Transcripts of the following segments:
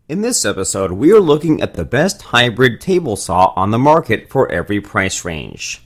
In this episode, we are looking at the best hybrid table saw on the market for every price range.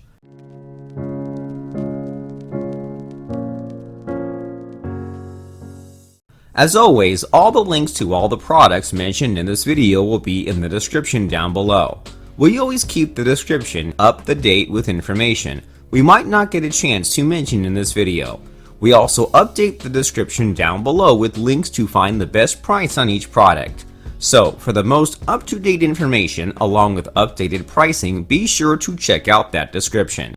As always, all the links to all the products mentioned in this video will be in the description down below. We always keep the description up to date with information we might not get a chance to mention in this video. We also update the description down below with links to find the best price on each product. So, for the most up-to-date information along with updated pricing, be sure to check out that description.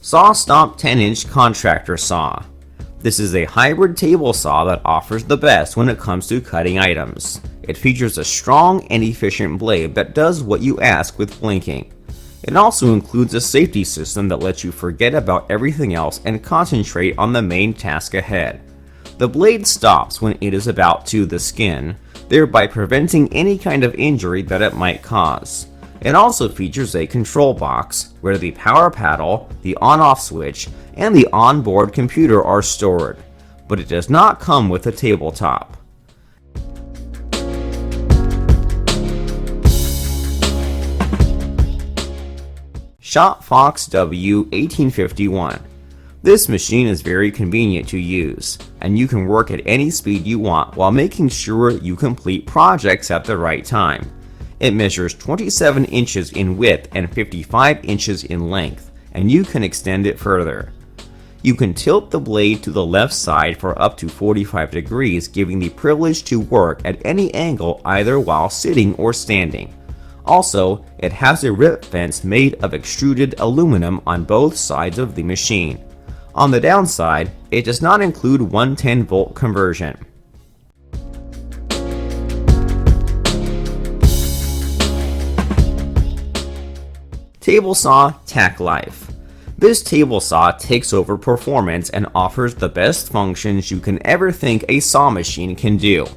SawStop 10-inch Contractor Saw. This is a hybrid table saw that offers the best when it comes to cutting items. It features a strong and efficient blade that does what you ask with blinking. It also includes a safety system that lets you forget about everything else and concentrate on the main task ahead. The blade stops when it is about to the skin, thereby preventing any kind of injury that it might cause. It also features a control box where the power paddle, the on-off switch, and the onboard computer are stored, but it does not come with a tabletop. Shop Fox W1851. This machine is very convenient to use, and you can work at any speed you want while making sure you complete projects at the right time. It measures 27 inches in width and 55 inches in length, and you can extend it further. You can tilt the blade to the left side for up to 45 degrees, giving the privilege to work at any angle either while sitting or standing. Also, it has a rip fence made of extruded aluminum on both sides of the machine. On the downside, it does not include 110-volt conversion. Table saw TACKLIFE. This table saw takes over performance and offers the best functions you can ever think a saw machine can do.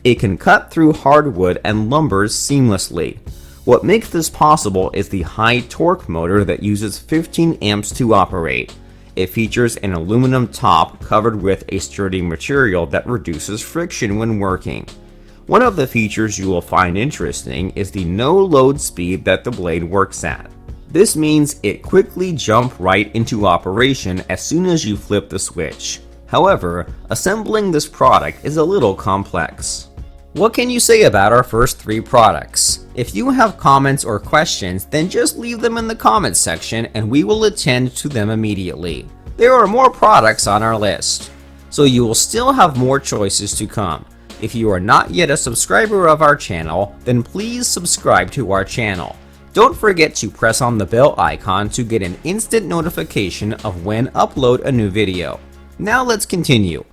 It can cut through hardwood and lumber seamlessly. What makes this possible is the high torque motor that uses 15 amps to operate. It features an aluminum top covered with a sturdy material that reduces friction when working. One of the features you will find interesting is the no load speed that the blade works at. This means it quickly jumps right into operation as soon as you flip the switch. However, assembling this product is a little complex. What can you say about our first three products? If you have comments or questions, then just leave them in the comments section and we will attend to them immediately. There are more products on our list, so you will still have more choices to come. If you are not yet a subscriber of our channel, then please subscribe to our channel. Don't forget to press on the bell icon to get an instant notification of when upload a new video. Now let's continue.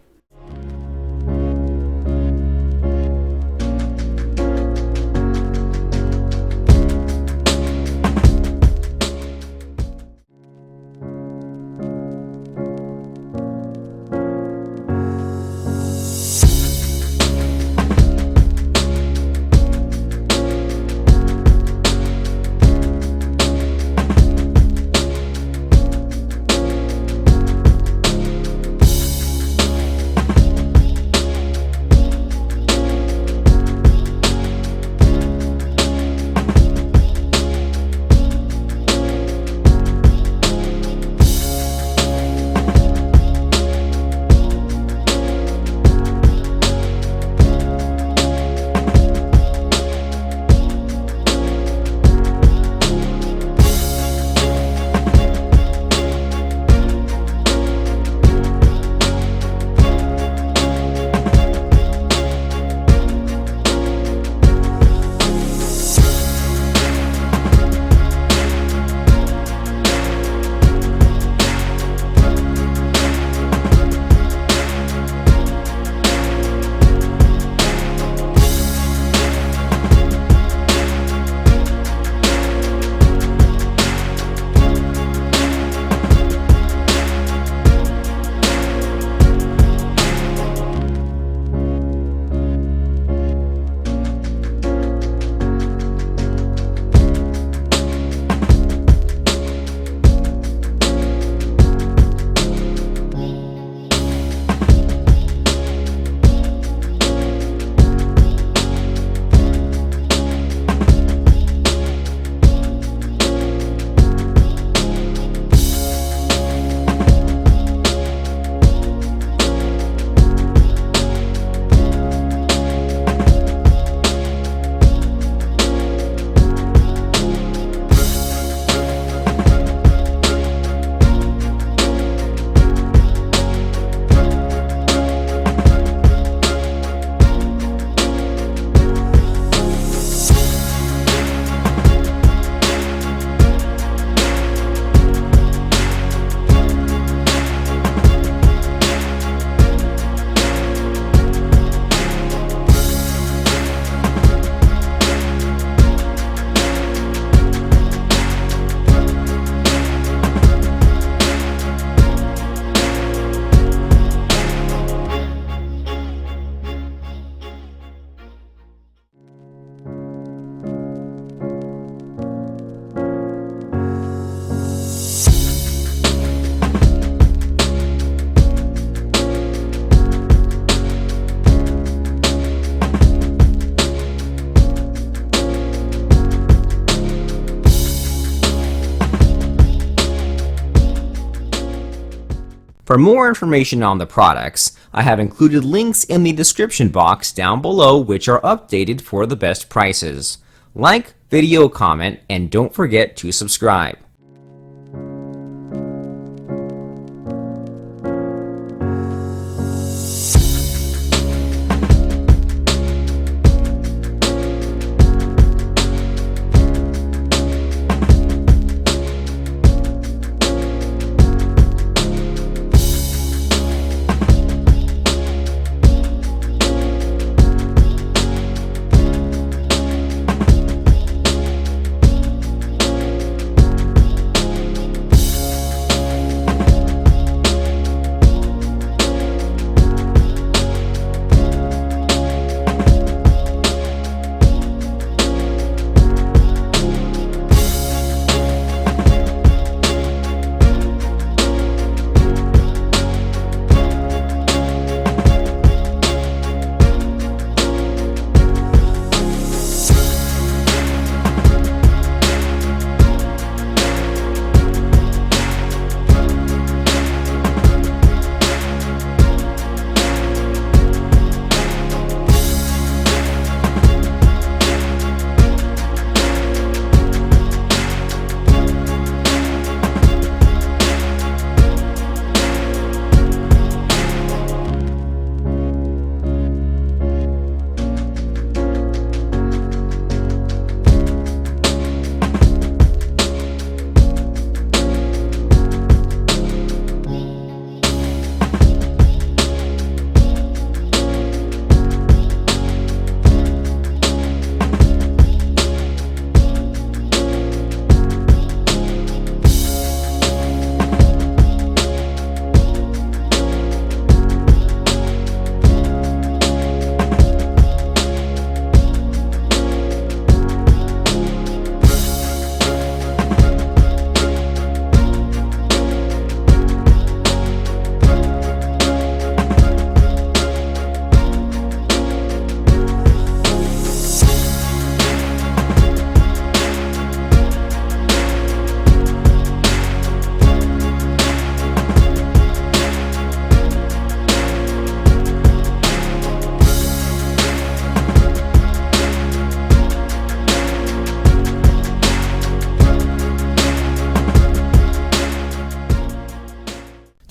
For more information on the products, I have included links in the description box down below which are updated for the best prices. Like, video, comment, and don't forget to subscribe.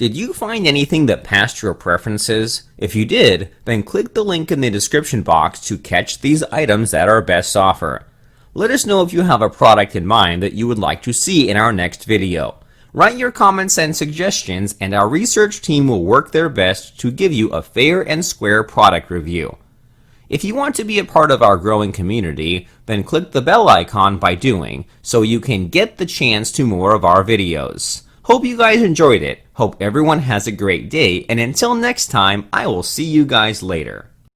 Did you find anything that passed your preferences? If you did, then click the link in the description box to catch these items at our best offer. Let us know if you have a product in mind that you would like to see in our next video. Write your comments and suggestions, and our research team will work their best to give you a fair and square product review. If you want to be a part of our growing community, then click the bell icon by doing, so you can get the chance to more of our videos. Hope you guys enjoyed it. Hope everyone has a great day, and until next time, I will see you guys later.